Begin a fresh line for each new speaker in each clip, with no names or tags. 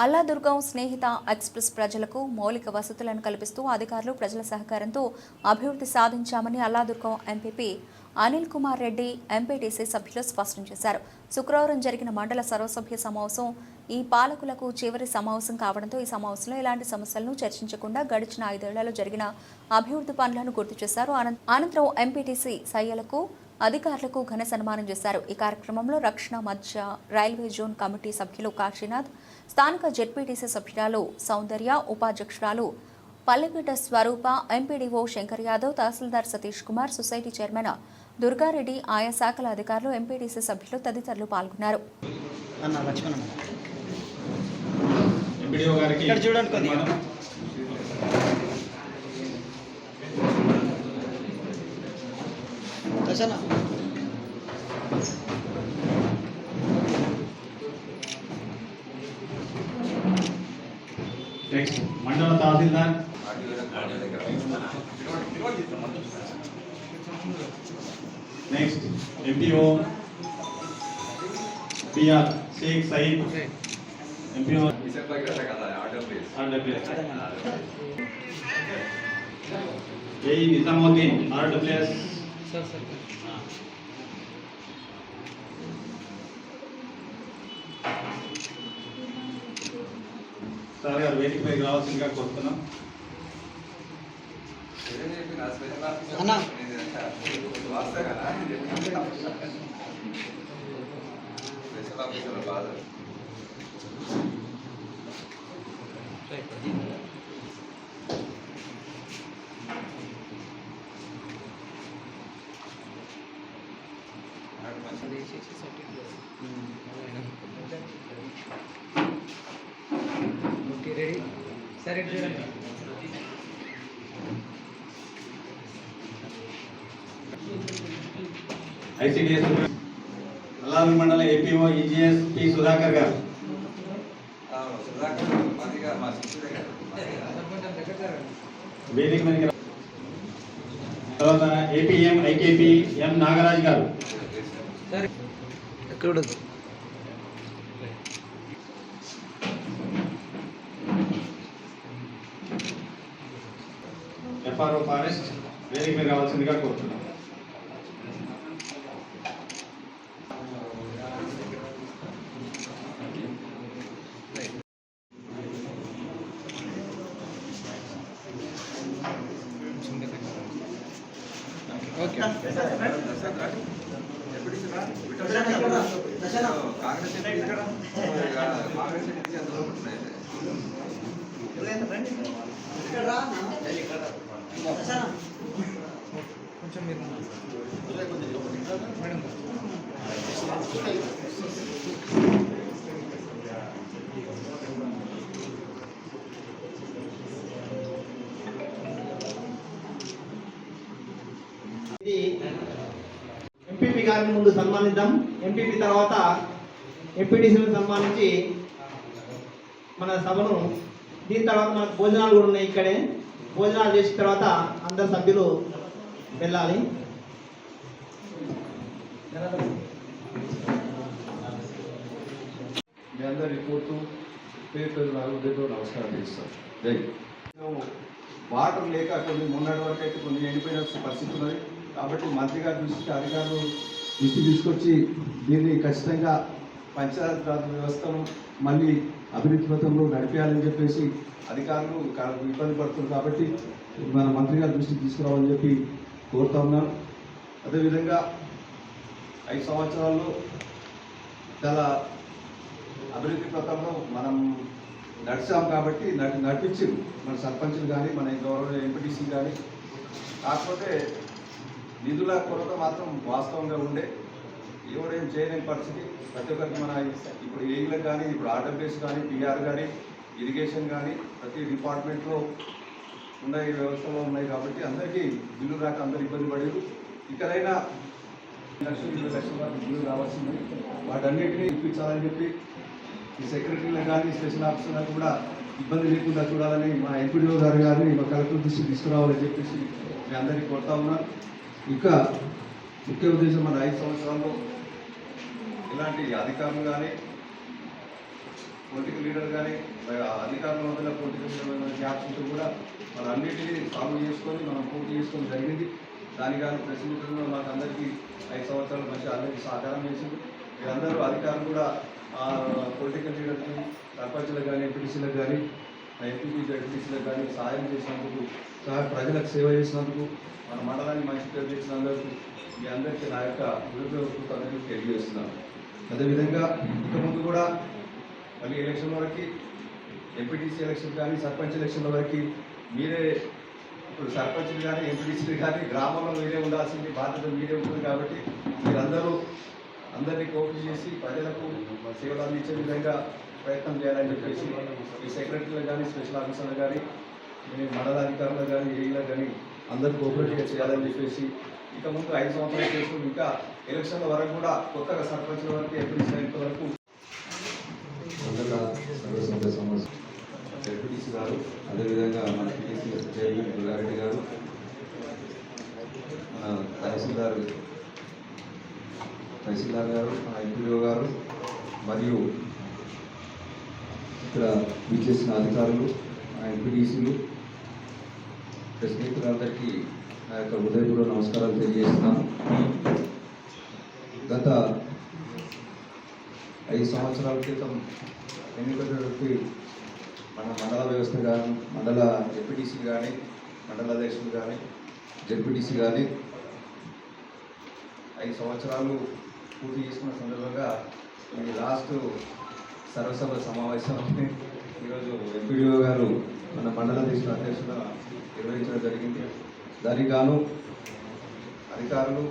Alladurgam Snehitha express ప్రజలకు మౌలిక వసతులను కల్పిస్తూ అధికారులు ప్రజల సహకారంతో అభివృద్ధి సాధించామని అల్లాదుర్గం ఎంపీపీ అనిల్ కుమార్ రెడ్డి ఎంపీటీసీ సభ్యులు స్పష్టం చేశారు. శుక్రవారం జరిగిన మండల సర్వసభ్య సమావేశం ఈ పాలకులకు చివరి సమావేశం కావడంతో ఈ సమావేశంలో ఇలాంటి సమస్యలను చర్చించకుండా గడిచిన 5 ఏళ్లలో జరిగిన అభివృద్ధి పనులను గుర్తు చేశారు. అనంతరం ఎంపీటీసీ సయ్యలకు అధికారులకు ఘన సన్మానం చేశారు. ఈ కార్యక్రమంలో రక్షణ మధ్య రైల్వే జోన్ కమిటీ సభ్యులు కాశీనాథ్, స్థానిక జెడ్పీటీసీ సభ్యురాలు సౌందర్య, ఉపాధ్యక్షురాలు Pallepeta Swaroopa, MPDO Shankar Yadav, tahsildar Satish Kumar, society chairman Durgareddy, ఆయా శాఖల అధికారులు, ఎంపీటీసీ సభ్యులు తదితరులు పాల్గొన్నారు.
Next mandal tahsildar, next MPO BR Sheikh Sayeed, MPO AE Nizamuddin RWS, sir గారు వేదికపై రావాల్సిందిగా కోరుతున్నాం.
రెడీ సరే చూడండి.
ఐసిడిఎస్ అల్లాదుర్గం మండల ఏపీఓ ఈజీఎస్ పి సుధాకర్ గారు, వేదిక మీద. తర్వాత ఏపీఎం ఐకేపీ ఎం నాగరాజ్ గారు, ఎఫ్ఆర్ఓ ఫారెస్ట్, వేదిక మీద రావాల్సిందిగా కోరుతున్నాం.
కొంచెం మీరు మేడం
ఎంపీపీ గారిని ముందు సన్మానిద్దాం. ఎంపీపీ తర్వాత ఎంపీటీసీని సన్మానించి మన సభను, దీని తర్వాత మనకు భోజనాలు కూడా ఉన్నాయి. ఇక్కడే భోజనాలు చేసిన తర్వాత అందరు సభ్యులు వెళ్ళాలి.
మీ అందరి రిపోర్టు పేరు నమస్కారం చేస్తాం. జై. వాటర్ లేక కొన్ని మొన్నటి వరకు అయితే కొన్ని ఎండిపోయిన పరిస్థితి ఉన్నది. కాబట్టి మంత్రి గారి దృష్టికి, అధికారులు దృష్టి తీసుకొచ్చి దీన్ని ఖచ్చితంగా పంచాయతీరాజ్ వ్యవస్థను మళ్ళీ అభివృద్ధి పథంలో నడిపేయాలని చెప్పేసి అధికారులు ఇబ్బంది పడుతున్నారు. కాబట్టి మన మంత్రి గారి దృష్టికి తీసుకురావాలని చెప్పి కోరుతా ఉన్నాను. అదేవిధంగా 5 సంవత్సరాల్లో చాలా అభివృద్ధి పథంలో మనం నడిచాం. కాబట్టి నడిపించారు మన సర్పంచులు కానీ, మన గౌరవ ఎంపీటీసీలు కానీ. కాకపోతే నిధుల కొరత మాత్రం వాస్తవంగా ఉండే, ఎవరేం చేయలేని పరిస్థితి. ప్రతి ఒక్కరికి మన ఇప్పుడు ఏఈలకు కానీ, ఇప్పుడు ఆర్డబ్ల్యూఎస్ కానీ, పిఆర్ కానీ, ఇరిగేషన్ కానీ ప్రతి డిపార్ట్మెంట్లో ఉన్నాయి, వ్యవస్థలో ఉన్నాయి. కాబట్టి అందరికీ బిల్లు రాక అందరూ ఇబ్బంది పడేరు. ఇక్కడైనా 1,20 లక్షల వరకు బిల్లు రావాల్సింది. వాటన్నిటినీ ఇప్పించాలని చెప్పి ఈ సెక్రటరీలకు కానీ, స్పెషల్ ఆఫీసర్లకు కూడా ఇబ్బంది లేకుండా చూడాలని మా ఎంపీడీఓ గారు కానీ మా కలెక్టర్ దృష్టికి తీసుకురావాలని చెప్పేసి మీ అందరికీ కోరుతా ఉన్నాను. ఇంకా ముఖ్య ఉద్దేశం, మన 5 సంవత్సరాల్లో ఇలాంటి అధికారులు కానీ పొలిటికల్ లీడర్ కానీ అధికారంలో ఉన్న పొలిటికల్ లీడర్ గ్యాప్స్ ఉంటే కూడా మనం అన్నింటినీ సాల్వ్ చేసుకొని మనం పూర్తి చేసుకోవడం జరిగింది. దానికి కానీ ప్రెస్ మీట్లో మాకు అందరికీ 5 సంవత్సరాలు మంచి అందరికీ సహకారం చేసింది. మీరందరూ అధికారులు కూడా పొలిటికల్ లీడర్కి, సర్పంచ్లకు కానీ, ఎంపీటీసీలకు కానీ, ఎంపీపీ జడ్పీటీసీలకు కానీ సహాయం చేసినందుకు, ప్రజలకు సేవ చేసినందుకు, మన మండలాన్ని మంచి పేరు చేసినందుకు మీ అందరికీ నా యొక్క కృతజ్ఞతలు తెలియజేస్తున్నాను. అదేవిధంగా ఇక ముందు కూడా మళ్ళీ ఎలక్షన్ వరకు, ఎంపీటీసీ ఎలక్షన్ కానీ, సర్పంచ్ ఎలక్షన్ల వరకు మీరే ఇప్పుడు సర్పంచ్లు కానీ, ఎంపీటీసీలు కానీ గ్రామంలో మీరే ఉండాల్సింది బాధ్యత మీరే ఉంటుంది. కాబట్టి మీరందరూ అందరినీ కోఆపరేట్ చేసి ప్రజలకు సేవలు అందించే విధంగా ప్రయత్నం చేయాలని చెప్పేసి ఈ సెక్రటరీలు కానీ, స్పెషల్ ఆఫీసర్లు కానీ, మండలాధికారులు కానీ, ఏఈలకు కానీ అందరూ కోఆపరేట్గా చేయాలని చెప్పేసి ఇక ముందు 5 సంవత్సరాలు చేసుకుని ఇంకా ఎలక్షన్ల వరకు కూడా కొత్తగా సర్పంచ్ల వరకు, ఎంపీటీసీ వరకు ఎంపీటీసీ గారు, అదేవిధంగా మన పీటీసీ చైర్మన్ గుల్లారెడ్డి గారు, మన తహసీల్దార్ గారు, మన ఎంపీడీఓ గారు, మరియు ఇక్కడ విచ్చేసిన అధికారులు, మన ఎంపీటీసీలు, ప్రెస్ మిత్రులందరికీ నా యొక్క హృదయపూర్వక నమస్కారాలు తెలియజేస్తున్నాను. గత 5 సంవత్సరాల క్రితం ఎన్నికలకి మన మండల వ్యవస్థ కానీ, మండల ఎంపీటీసీ కానీ, మండల అధ్యక్షులు కానీ, జెడ్పీటీసీ కానీ 5 సంవత్సరాలు పూర్తి చేసుకున్న సందర్భంగా ఈ లాస్ట్ సర్వసభ సమావేశాన్ని ఈరోజు ఎంపీడీఓ గారు మన మండల అధ్యక్షుల నిర్వహించడం జరిగింది. దానికి గాను అధికారులు,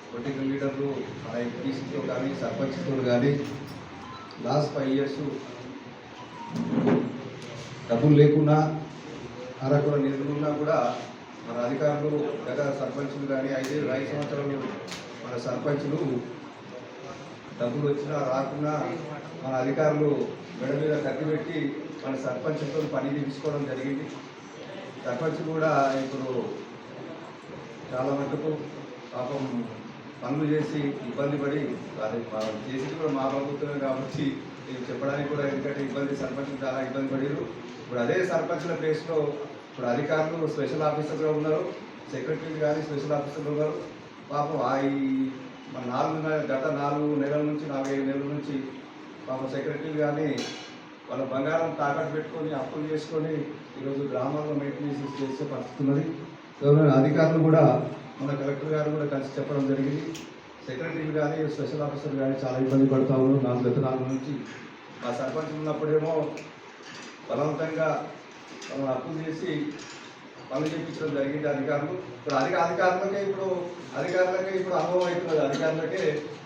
పొలిటికల్ లీడర్లు, మన ఎంపీటీసీతో కానీ, సర్పంచ్తో కానీ లాస్ట్ 5 ఇయర్స్ డబ్బులు లేకున్నా, అరకుల నిధులున్నా కూడా మన అధికారులు, గత సర్పంచులు కానీ 5 సంవత్సరాలు మన సర్పంచులు డబ్బులు వచ్చినా రాకున్నా మన అధికారులు మెడ మీద కట్టిపెట్టి మన సర్పంచులతో పని తీసుకోవడం జరిగింది. సర్పంచ్ కూడా ఇప్పుడు చాలా మటుకు పాపం పనులు చేసి ఇబ్బంది పడి, అది చేసి కూడా మా ప్రభుత్వమే కాబట్టి నేను చెప్పడానికి కూడా, ఎందుకంటే సర్పంచులు చాలా ఇబ్బంది పడారు. ఇప్పుడు అదే సర్పంచుల ప్లేస్లో ఇప్పుడు అధికారులు స్పెషల్ ఆఫీసర్గా ఉన్నారు, సెక్రటరీలు కానీ స్పెషల్ ఆఫీసర్లు ఉన్నారు. పాపం మన గత 4 నెలల నుంచి 4-5 నెలల నుంచి పాపం సెక్రటరీలు కానీ వాళ్ళ బంగారం తాకట్టు పెట్టుకొని అప్పులు చేసుకొని ఈరోజు గ్రామాల్లో మెయింటెనెన్స్ చేసే పరిస్థితి ఉన్నది. అధికారులు కూడా మన కలెక్టర్ గారు కూడా కలిసి చెప్పడం జరిగింది. సెక్రటరీలు కానీ, స్పెషల్ ఆఫీసర్లు కానీ చాలా ఇబ్బంది పడుతూ ఉన్నారు. గత 4 నుంచి మా సర్పంచ్ ఉన్నప్పుడేమో బలవంతంగా అప్పులు చేసి పనులు చేయించడం జరిగింది అధికారులు. ఇప్పుడు అధికారులకే ఇప్పుడు అనుభవం అవుతున్నది. అధికారులకే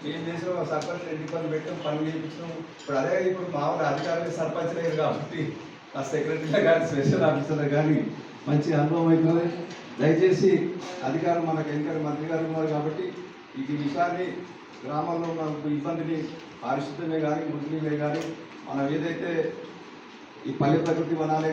ఏం చేసినా సర్పంచ్ ఎన్ని ఇబ్బంది పెట్టాం, పనులు చేయించడం. ఇప్పుడు అదే ఇప్పుడు మామూలు అధికారులకి సర్పంచ్ లేదు కాబట్టి ఆ సెక్రటరీలు కానీ, స్పెషల్ ఆఫీసర్లు కానీ మంచి అనుభవం అవుతుంది. దయచేసి అధికారులు మనకు ఎందుకంటే మంత్రి గారు ఉన్నారు కాబట్టి ఈ విషయాన్ని గ్రామంలో ఉన్న ఇబ్బందిని పారిశుద్ధ్యమే కానీ, ముద్దులే కానీ మనం ఏదైతే ఈ పల్లె ప్రకృతి వనాలే